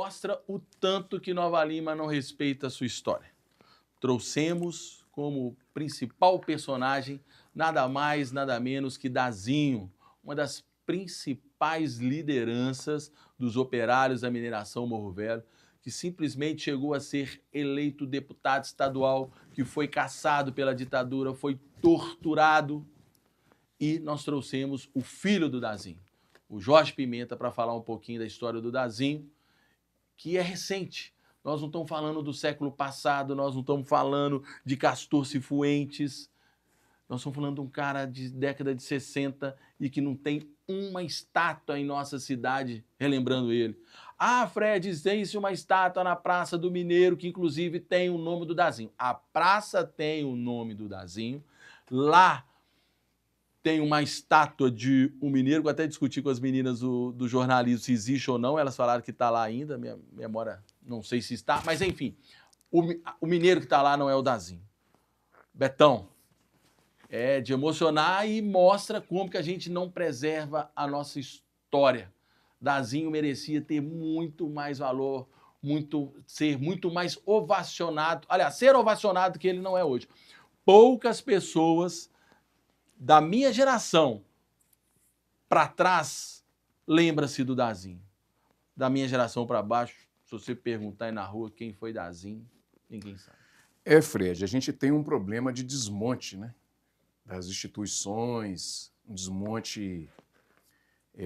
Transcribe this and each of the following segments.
mostra o tanto que Nova Lima não respeita a sua história. Trouxemos como principal personagem nada mais, nada menos que Dazinho, uma das principais lideranças dos operários da mineração Morro Velho, que simplesmente chegou a ser eleito deputado estadual, que foi caçado pela ditadura, foi torturado. E nós trouxemos o filho do Dazinho, o Jorge Pimenta, para falar um pouquinho da história do Dazinho, que é recente. Nós não estamos falando do século passado, nós não estamos falando de Castor Cifuentes, nós estamos falando de um cara de década de 60 e que não tem uma estátua em nossa cidade relembrando ele. Ah, Fred, tem-se uma estátua na Praça do Mineiro que inclusive tem o nome do Dazinho. A praça tem o nome do Dazinho. Lá tem uma estátua de um mineiro, que eu até discuti com as meninas do jornalismo se existe ou não, elas falaram que está lá ainda, minha memória não sei se está, mas enfim, o mineiro que está lá não é o Dazinho. Betão, é de emocionar e mostra como que a gente não preserva a nossa história. Dazinho merecia ter muito mais valor, ser muito mais ovacionado, aliás, ser ovacionado que ele não é hoje. Poucas pessoas da minha geração para trás lembra-se do Dazinho. Da minha geração para baixo, se você perguntar aí na rua quem foi Dazinho, ninguém sabe. Fred, a gente tem um problema de desmonte, né, das instituições, um desmonte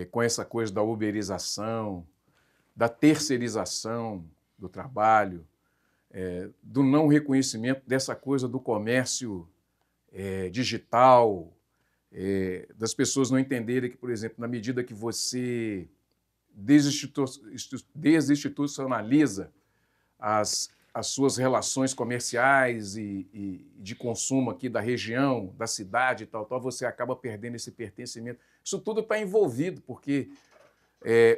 com essa coisa da uberização, da terceirização do trabalho, do não reconhecimento dessa coisa do comércio digital, das pessoas não entenderem que, por exemplo, na medida que você desinstitucionaliza as suas relações comerciais e de consumo aqui da região, da cidade e tal, você acaba perdendo esse pertencimento. Isso tudo está envolvido, porque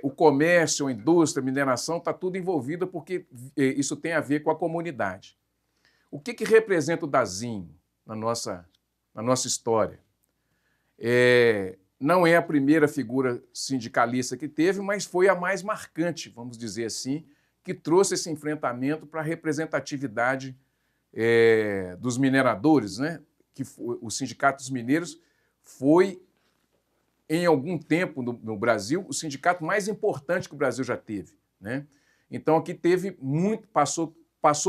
o comércio, a indústria, a mineração, está tudo envolvido porque isso tem a ver com a comunidade. O que representa o Dazinho na nossa história? Não é a primeira figura sindicalista que teve, mas foi a mais marcante, vamos dizer assim, que trouxe esse enfrentamento para a representatividade dos mineradores, né? Que o Sindicato dos Mineiros foi, em algum tempo no Brasil, o sindicato mais importante que o Brasil já teve, né? Então aqui teve muito, passou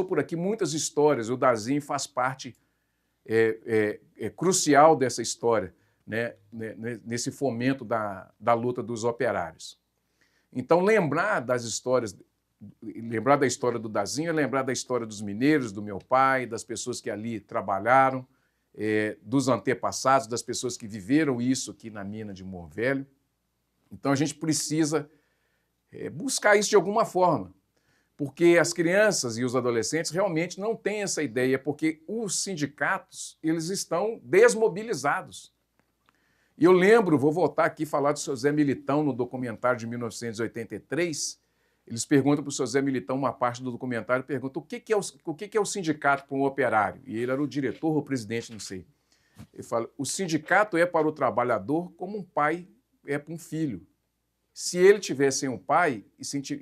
por aqui muitas histórias, o Dazinho faz parte crucial dessa história, né? Nesse fomento da luta dos operários. Então lembrar das histórias, lembrar da história do Dazinho é lembrar da história dos mineiros, do meu pai, das pessoas que ali trabalharam, dos antepassados, das pessoas que viveram isso aqui na mina de Morro Velho. Então a gente precisa buscar isso de alguma forma, porque as crianças e os adolescentes realmente não têm essa ideia, porque os sindicatos eles estão desmobilizados. E eu lembro, vou voltar aqui e falar do seu Zé Militão no documentário de 1983. Eles perguntam para o seu Zé Militão, uma parte do documentário, perguntam o que é o sindicato para um operário? E ele era o diretor ou o presidente, não sei. Ele fala, o sindicato é para o trabalhador como um pai é para um filho. Se ele tivesse um pai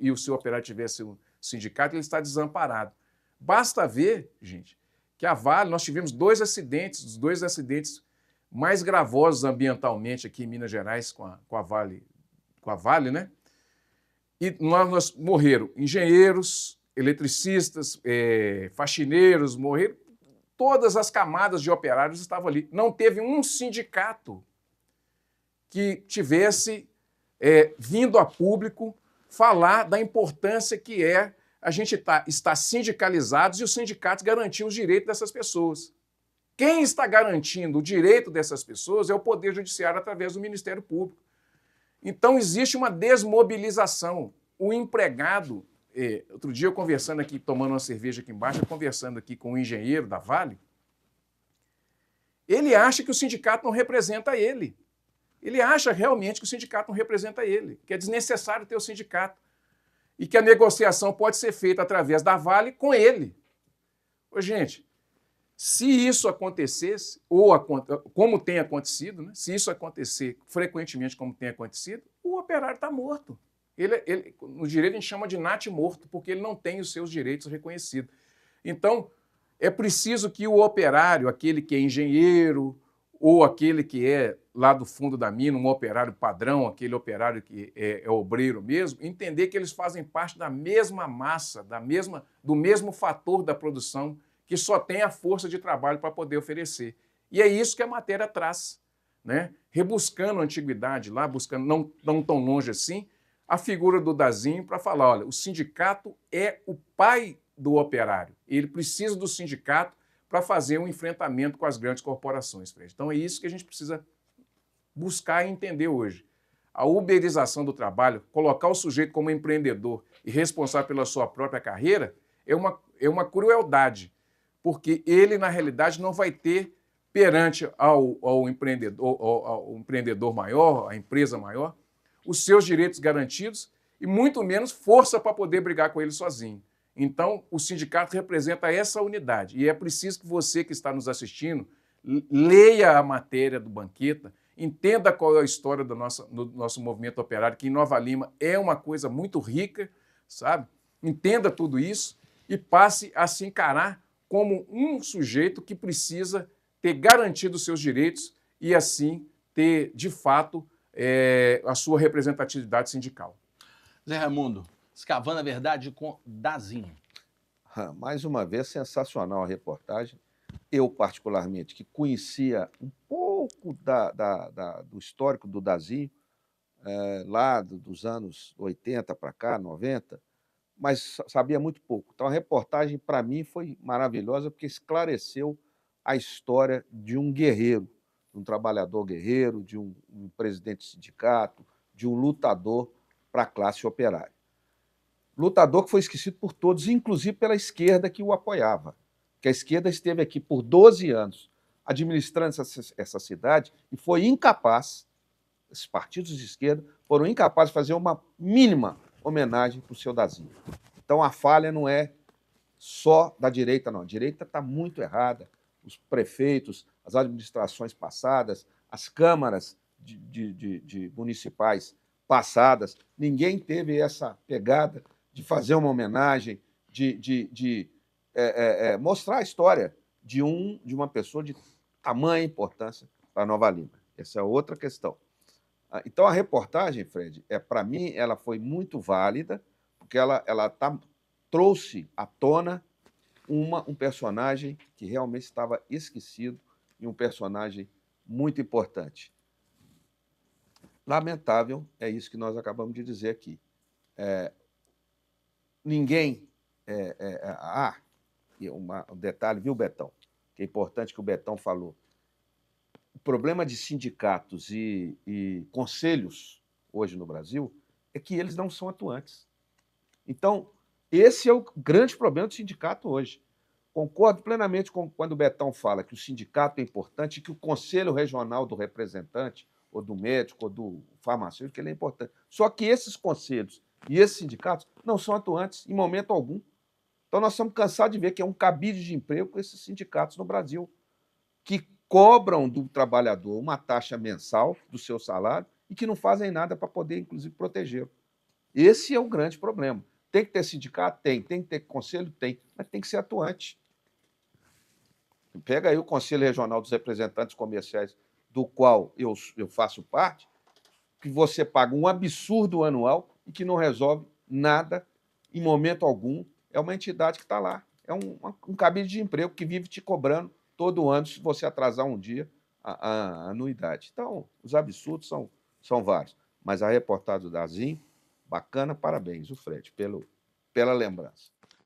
e o seu operário tivesse um sindicato, ele está desamparado. Basta ver, gente, que a Vale, nós tivemos dois acidentes mais gravosos ambientalmente aqui em Minas Gerais com a Vale, né? E nós morreram engenheiros, eletricistas, faxineiros, morreram, todas as camadas de operários estavam ali. Não teve um sindicato que tivesse vindo a público falar da importância que é a gente estar sindicalizados e os sindicatos garantir os direitos dessas pessoas. Quem está garantindo o direito dessas pessoas é o Poder Judiciário através do Ministério Público. Então, existe uma desmobilização. O empregado, outro dia eu conversando aqui, tomando uma cerveja aqui embaixo, conversando aqui com um engenheiro da Vale, ele acha que o sindicato não representa ele. Ele acha realmente que o sindicato não representa ele, que é desnecessário ter o sindicato e que a negociação pode ser feita através da Vale com ele. Ô, gente, se isso acontecesse, ou como tem acontecido, né? Se isso acontecer frequentemente como tem acontecido, o operário está morto. No direito a gente chama de natimorto, porque ele não tem os seus direitos reconhecidos. Então, é preciso que o operário, aquele que é engenheiro, ou aquele que é lá do fundo da mina, um operário padrão, aquele operário que é obreiro mesmo, entender que eles fazem parte da mesma massa, do mesmo fator da produção, que só tem a força de trabalho para poder oferecer. E é isso que a matéria traz, né? Rebuscando a antiguidade lá, buscando não tão longe assim, a figura do Dazinho para falar, olha, o sindicato é o pai do operário. Ele precisa do sindicato para fazer um enfrentamento com as grandes corporações, Fred. Então é isso que a gente precisa buscar e entender hoje. A uberização do trabalho, colocar o sujeito como empreendedor e responsável pela sua própria carreira, é uma crueldade, porque ele, na realidade, não vai ter perante ao empreendedor maior, à empresa maior, os seus direitos garantidos e muito menos força para poder brigar com ele sozinho. Então, o sindicato representa essa unidade e é preciso que você que está nos assistindo leia a matéria do Banqueta, entenda qual é a história do nosso movimento operário, que em Nova Lima é uma coisa muito rica, sabe? Entenda tudo isso e passe a se encarar como um sujeito que precisa ter garantido os seus direitos e, assim, ter, de fato, a sua representatividade sindical. Zé Raimundo, escavando a verdade com Dazinho. Mais uma vez, sensacional a reportagem. Eu, particularmente, que conhecia um pouco do histórico do Dazinho, lá dos anos 80 para cá, 90, mas sabia muito pouco. Então, a reportagem, para mim, foi maravilhosa, porque esclareceu a história de um guerreiro, de um trabalhador guerreiro, de um presidente de sindicato, de um lutador para a classe operária. Lutador que foi esquecido por todos, inclusive pela esquerda que o apoiava. Que a esquerda esteve aqui por 12 anos administrando essa cidade e foi incapaz, esses partidos de esquerda foram incapazes de fazer uma mínima homenagem para o seu Dazinho. Então, a falha não é só da direita, não. A direita está muito errada. Os prefeitos, as administrações passadas, as câmaras de municipais passadas, ninguém teve essa pegada de fazer uma homenagem, de mostrar a história de uma pessoa de tamanha importância para Nova Lima. Essa é outra questão. Então, a reportagem, Fred, para mim, ela foi muito válida, porque ela trouxe à tona um personagem que realmente estava esquecido e um personagem muito importante. Lamentável, é isso que nós acabamos de dizer aqui. Ninguém... um detalhe, viu, Betão? Que é importante que o Betão falou. O problema de sindicatos e conselhos hoje no Brasil é que eles não são atuantes. Então, esse é o grande problema do sindicato hoje. Concordo plenamente com quando o Betão fala que o sindicato é importante e que o conselho regional do representante, ou do médico, ou do farmacêutico, ele é importante. Só que esses conselhos e esses sindicatos não são atuantes em momento algum. Então, nós estamos cansados de ver que é um cabide de emprego com esses sindicatos no Brasil, que cobram do trabalhador uma taxa mensal do seu salário e que não fazem nada para poder, inclusive, protegê-lo. Esse é o grande problema. Tem que ter sindicato? Tem. Tem que ter conselho? Tem. Mas tem que ser atuante. Pega aí o Conselho Regional dos Representantes Comerciais, do qual eu faço parte, que você paga um absurdo anual e que não resolve nada em momento algum. É uma entidade que está lá. É um cabide de emprego que vive te cobrando todo ano se você atrasar um dia a anuidade. Então, os absurdos são vários. Mas a reportagem do Dazinho, bacana, parabéns, o Fred, pela lembrança.